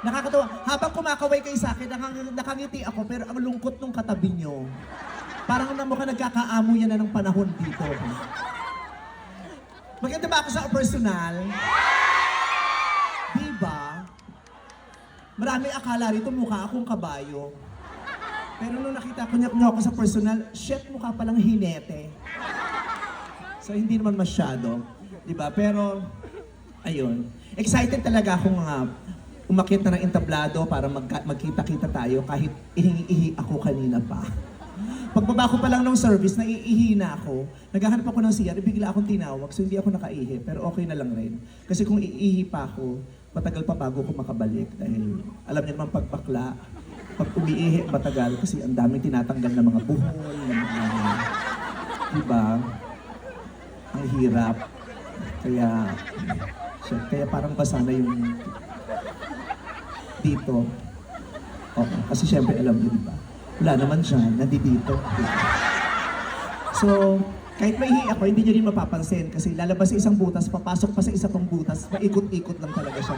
Nakakatawa. Habang kumakaway kayo sa akin, nakangiti ako, pero ang lungkot nung katabi nyo. Parang mukhang nagkakaamo yan na ng panahon dito. Maganda ba ako sa personal? Diba? Marami akala rito mukha akong kabayo. Pero nung nakita ko niya ako sa personal, shit, mukha palang hinete. So hindi naman masyado. Diba? Pero, ayun. Excited talaga akong umakyat na ng entablado para magkita-kita tayo kahit ihingi-ihi ako kanina pa. Pagbaba ko pa lang ng service, naiihi na ako. Naghahanap ako ng CR, bigla akong tinawag, so hindi ako nakaihi. Pero okay na lang rin. Kasi kung iihi pa ako, matagal pa bago ko makabalik. Dahil alam niyo naman pagbakla, pag umiihi, matagal. Kasi ang daming tinatanggal na mga buhol, na mga, diba? Ang hirap. Kaya parang basa na yung dito. Okay. Kasi syempre alam niyo, diba? Wala naman siya, nandito. So, kahit maihi ako, hindi nyo rin mapapansin kasi lalabas sa isang butas, papasok pa sa isa pang butas, paikot-ikot lang talaga siya.